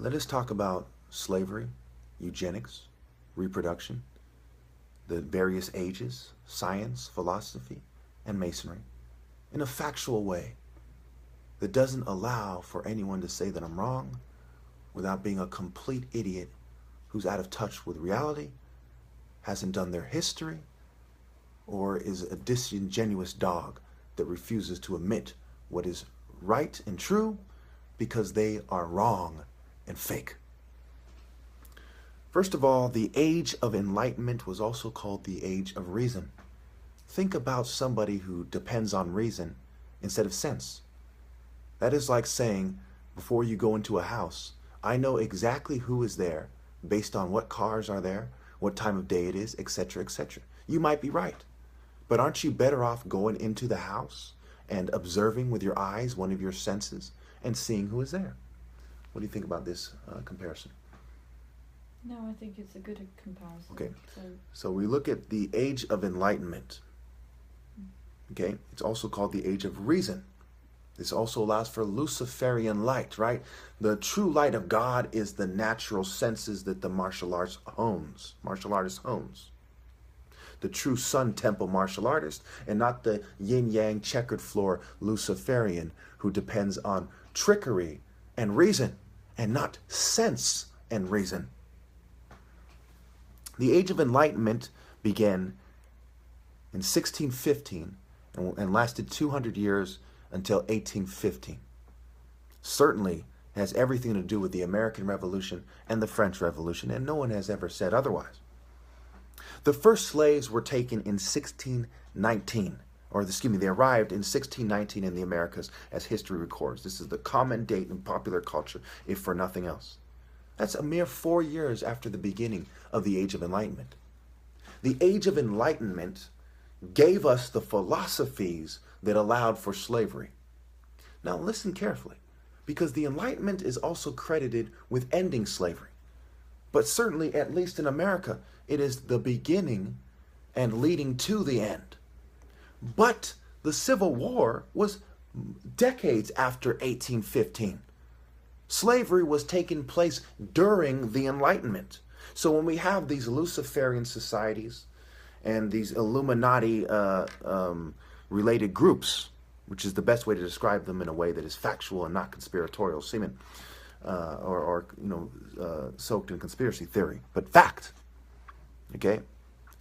Let us talk about slavery, eugenics, reproduction, the various ages, science, philosophy, and masonry in a factual way that doesn't allow for anyone to say that I'm wrong without being a complete idiot who's out of touch with reality, hasn't done their history, or is a disingenuous dog that refuses to admit what is right and true because they are wrong and fake. First of all, the age of enlightenment was also called the age of reason. Think about somebody who depends on reason instead of sense. That is like saying, before you go into a house, I know exactly who is there based on what cars are there, what time of day it is, etc., etc. You might be right, but aren't you better off going into the house and observing with your eyes, one of your senses, and seeing who is there? What do you think about this comparison? No, I think it's a good comparison. Okay, so we look at the age of enlightenment. Okay, it's also called the age of reason. This also allows for Luciferian light, right? The true light of God is the natural senses that the martial artist hones. The true Sun Temple martial artist, and not the yin-yang checkered floor Luciferian who depends on trickery and reason, and not sense and reason. The Age of Enlightenment began in 1615 and lasted 200 years until 1815. Certainly has everything to do with the American Revolution and the French Revolution, and no one has ever said otherwise. The first slaves were taken in 1619, they arrived in 1619 in the Americas, as history records. This is the common date in popular culture, if for nothing else. That's a mere 4 years after the beginning of the Age of Enlightenment. The Age of Enlightenment gave us the philosophies that allowed for slavery. Now listen carefully, because the Enlightenment is also credited with ending slavery. But certainly, at least in America, it is the beginning and leading to the end. But the Civil War was decades after 1815. Slavery was taking place during the Enlightenment. So when we have these Luciferian societies and these Illuminati related groups, which is the best way to describe them in a way that is factual and not conspiratorial semen, soaked in conspiracy theory, but fact. Okay?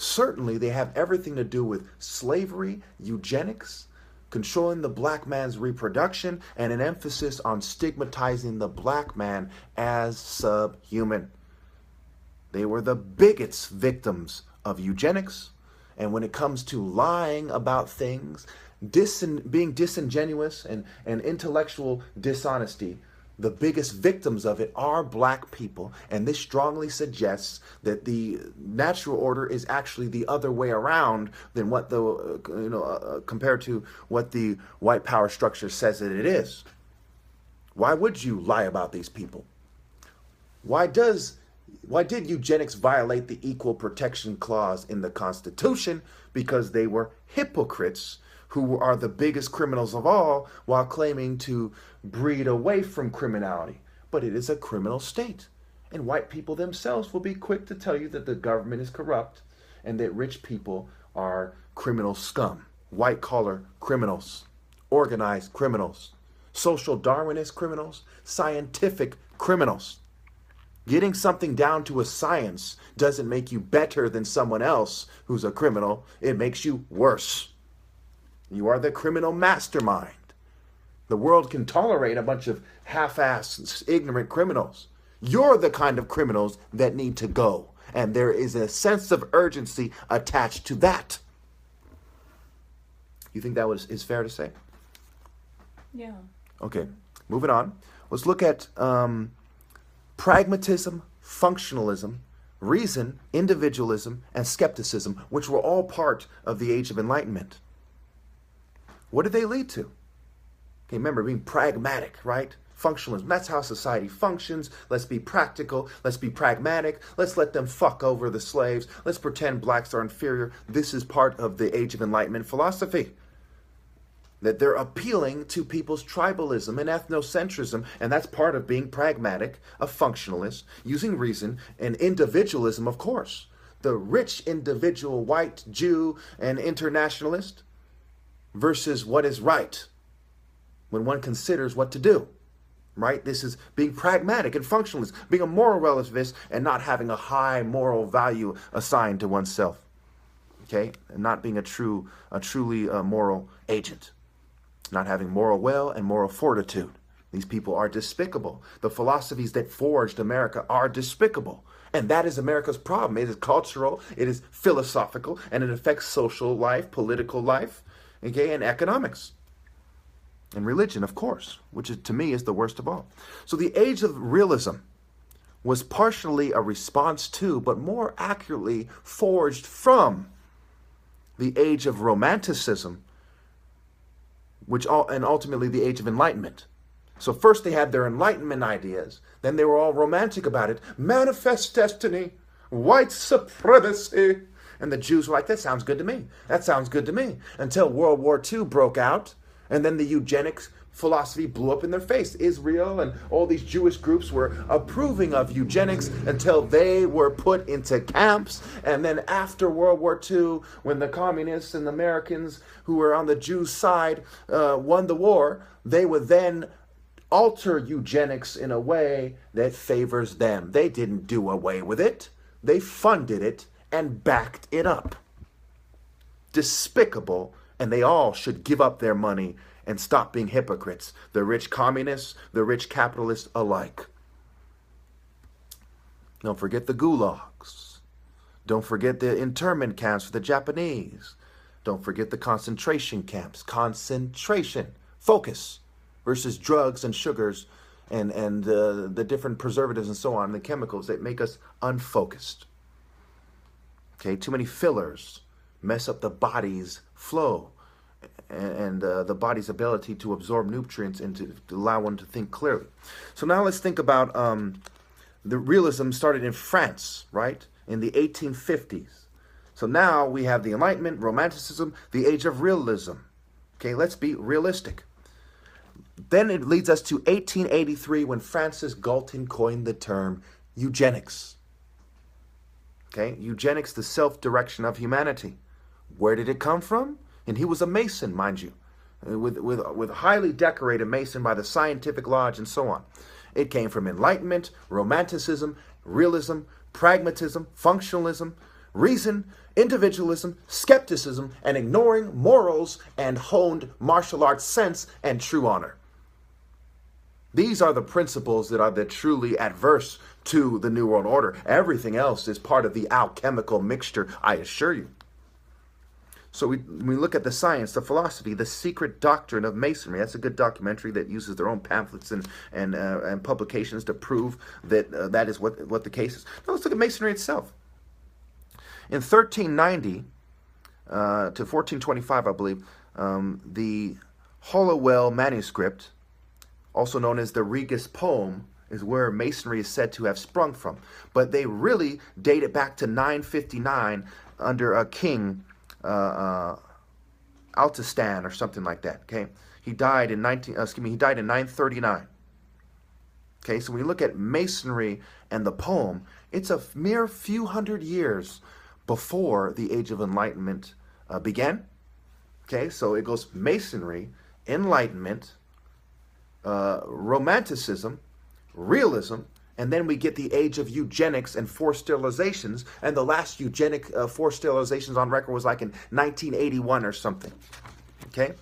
Certainly they have everything to do with slavery, eugenics, controlling the black man's reproduction, and an emphasis on stigmatizing the black man as subhuman. They were the biggest victims of eugenics, and when it comes to lying about things, being disingenuous and intellectual dishonesty, the biggest victims of it are black people, and this strongly suggests that the natural order is actually the other way around than what compared to what the white power structure says that it is. Why would you lie about these people? Why did eugenics violate the Equal Protection Clause in the Constitution? Because they were hypocrites who are the biggest criminals of all while claiming to breed away from criminality. But it is a criminal state. And white people themselves will be quick to tell you that the government is corrupt and that rich people are criminal scum, white-collar criminals, organized criminals, social Darwinist criminals, scientific criminals. Getting something down to a science doesn't make you better than someone else who's a criminal. It makes you worse. You are the criminal mastermind. The world can tolerate a bunch of half-assed, ignorant criminals. You're the kind of criminals that need to go. And there is a sense of urgency attached to that. You think that is fair to say? Yeah. Okay, moving on. Let's look at pragmatism, functionalism, reason, individualism, and skepticism, which were all part of the Age of Enlightenment. What did they lead to? Okay, remember, being pragmatic, right? Functionalism, that's how society functions. Let's be practical. Let's be pragmatic. Let's let them fuck over the slaves. Let's pretend blacks are inferior. This is part of the Age of Enlightenment philosophy. that they're appealing to people's tribalism and ethnocentrism, and that's part of being pragmatic, a functionalist, using reason, and individualism, of course. The rich individual white Jew and internationalist versus what is right when one considers what to do, right? This is being pragmatic and functionalist, being a moral relativist and not having a high moral value assigned to oneself, okay? And not being a truly moral agent. Not having moral will and moral fortitude. These people are despicable. The philosophies that forged America are despicable. And that is America's problem. It is cultural, it is philosophical, and it affects social life, political life, okay, and economics. And religion, of course, which is, to me, is the worst of all. So the age of realism was partially a response to, but more accurately forged from, the age of romanticism, and ultimately the age of Enlightenment. So first they had their Enlightenment ideas, then they were all romantic about it. Manifest destiny, white supremacy. And the Jews were like, that sounds good to me. That sounds good to me. Until World War II broke out, and then the eugenics philosophy blew up in their face. Israel and all these Jewish groups were approving of eugenics until they were put into camps. And then after World War II, when the communists and the Americans who were on the Jews' side won the war, they would then alter eugenics in a way that favors them. They didn't do away with it. They funded it and backed it up. Despicable, and they all should give up their money and stop being hypocrites, the rich communists, the rich capitalists alike. Don't forget the gulags. Don't forget the internment camps for the Japanese. Don't forget the concentration camps. Concentration, focus, versus drugs and sugars and the different preservatives and so on, the chemicals that make us unfocused. Okay, too many fillers mess up the body's flow and the body's ability to absorb nutrients and to allow one to think clearly. So now let's think about the realism started in France, right, in the 1850s. So now we have the Enlightenment, Romanticism, the age of realism. Okay, let's be realistic. Then it leads us to 1883 when Francis Galton coined the term eugenics. Okay, eugenics, the self-direction of humanity. Where did it come from? And he was a Mason, mind you, with highly decorated Mason by the Scientific Lodge and so on. It came from Enlightenment, Romanticism, realism, pragmatism, functionalism, reason, individualism, skepticism, and ignoring morals and honed martial arts sense and true honor. These are the principles that are truly adverse to the New World Order. Everything else is part of the alchemical mixture, I assure you. So we look at the science, the philosophy, the secret doctrine of Masonry. That's a good documentary that uses their own pamphlets and publications to prove that that is what the case is. Now let's look at Masonry itself. In 1390 to 1425, I believe, the Hollowell manuscript, also known as the Regis poem, is where Masonry is said to have sprung from. But they really date it back to 959 under a king, Altistan or something like that. Okay, he died in 939. Okay, so when you look at Masonry and the poem, it's a mere few hundred years before the Age of Enlightenment began. Okay, so it goes Masonry, Enlightenment, Romanticism, realism, and then we get the age of eugenics and forced sterilizations, and the last eugenic forced sterilizations on record was like in 1981 or something. Okay?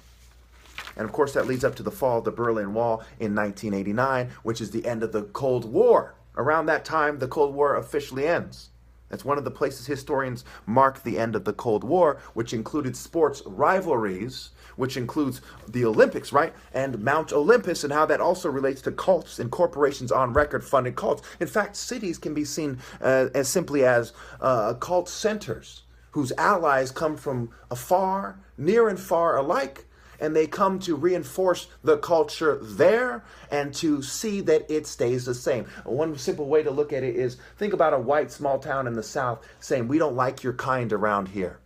And of course that leads up to the fall of the Berlin Wall in 1989, which is the end of the Cold War. Around that time, the Cold War officially ends. That's one of the places historians mark the end of the Cold War, which included sports rivalries, which includes the Olympics, right? And Mount Olympus, and how that also relates to cults and corporations on record funded cults. In fact, cities can be seen as simply as cult centers whose allies come from afar, near and far alike, and they come to reinforce the culture there and to see that it stays the same. One simple way to look at it is think about a white small town in the South saying, we don't like your kind around here.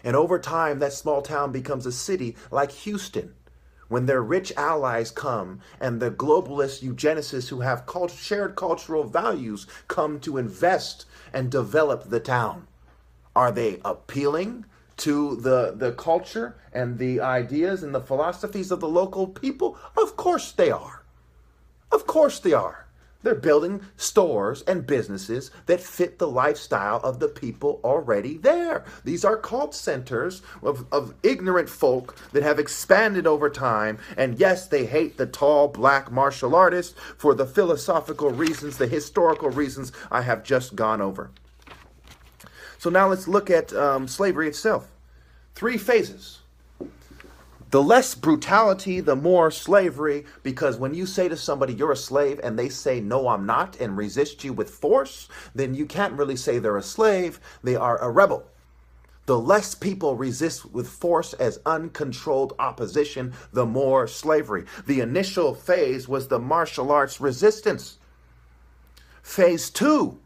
And over time, that small town becomes a city like Houston, when their rich allies come and the globalist eugenicists who have shared cultural values come to invest and develop the town. Are they appealing to the culture and the ideas and the philosophies of the local people? Of course they are. Of course they are. They're building stores and businesses that fit the lifestyle of the people already there. These are cult centers of ignorant folk that have expanded over time. And yes, they hate the tall black martial artist for the philosophical reasons, the historical reasons I have just gone over. So now let's look at slavery itself. 3 phases. The less brutality, the more slavery, because when you say to somebody you're a slave and they say, no, I'm not, and resist you with force, then you can't really say they're a slave, they are a rebel. The less people resist with force as uncontrolled opposition, the more slavery. The initial phase was the martial arts resistance. Phase 2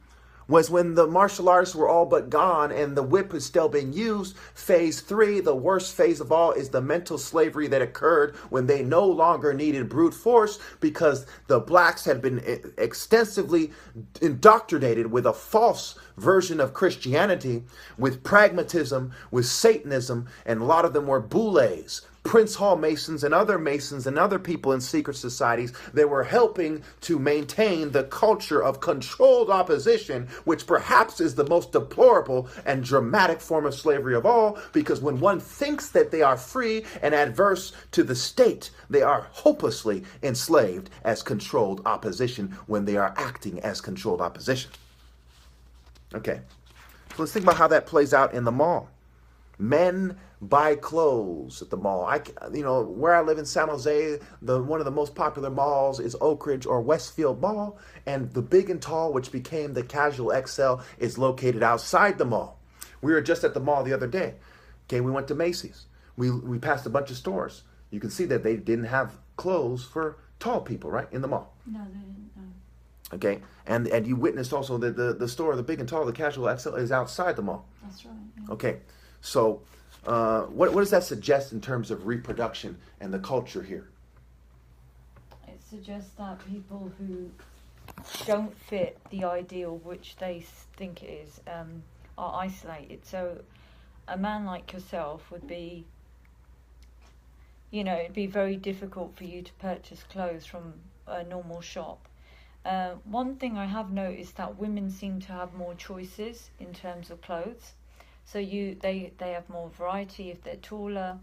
was when the martial arts were all but gone and the whip is still being used. Phase 3, the worst phase of all, is the mental slavery that occurred when they no longer needed brute force because the blacks had been extensively indoctrinated with a false version of Christianity, with pragmatism, with Satanism, and a lot of them were boulets, Prince Hall Masons and other people in secret societies that were helping to maintain the culture of controlled opposition, which perhaps is the most deplorable and dramatic form of slavery of all, because when one thinks that they are free and adverse to the state, they are hopelessly enslaved as controlled opposition when they are acting as controlled opposition. Okay, so let's think about how that plays out in the mall. Men buy clothes at the mall. Where I live in San Jose, one of the most popular malls is Oak Ridge or Westfield Mall, and the Big and Tall, which became the Casual XL, is located outside the mall. We were just at the mall the other day. Okay, we went to Macy's. We passed a bunch of stores. You can see that they didn't have clothes for tall people, right, in the mall. No, they didn't. No. Okay, and you witnessed also that the store, the Big and Tall, the Casual XL, is outside the mall. That's right. Yeah. Okay, so what does that suggest in terms of reproduction and the culture here? It suggests that people who don't fit the ideal which they think it is are isolated. So a man like yourself would be, it'd be very difficult for you to purchase clothes from a normal shop. One thing I have noticed that women seem to have more choices in terms of clothes. So they have more variety if they're taller,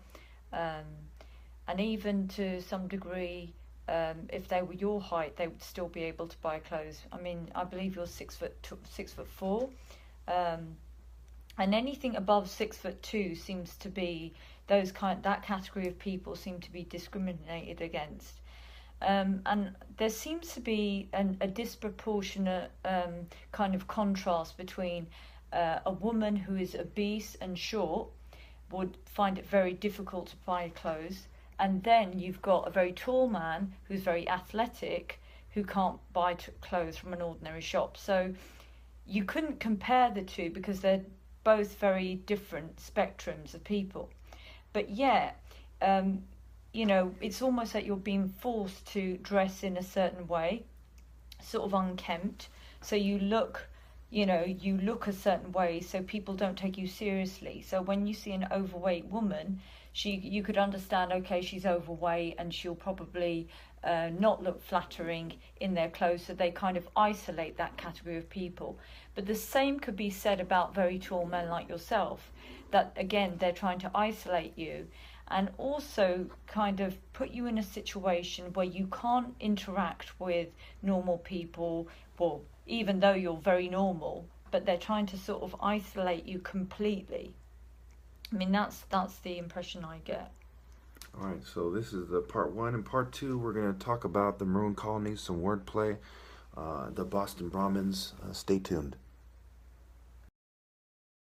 and even to some degree, if they were your height, they would still be able to buy clothes. I mean, I believe you're 6'4", and anything above 6'2" seems to be that category of people seem to be discriminated against. And there seems to be a disproportionate kind of contrast between a woman who is obese and short would find it very difficult to buy clothes, and then you've got a very tall man who's very athletic who can't buy clothes from an ordinary shop. So you couldn't compare the two because they're both very different spectrums of people. But yet, it's almost like you're being forced to dress in a certain way, sort of unkempt. So you look a certain way so people don't take you seriously. So when you see an overweight woman, you could understand, okay, she's overweight and she'll probably not look flattering in their clothes, so they kind of isolate that category of people. But the same could be said about very tall men like yourself, that again, they're trying to isolate you and also kind of put you in a situation where you can't interact with normal people, well, even though you're very normal, but they're trying to sort of isolate you completely. I mean, that's the impression I get. All right, so this is the part 1. In part 2, we're going to talk about the Maroon colonies, some wordplay, the Boston Brahmins. Stay tuned.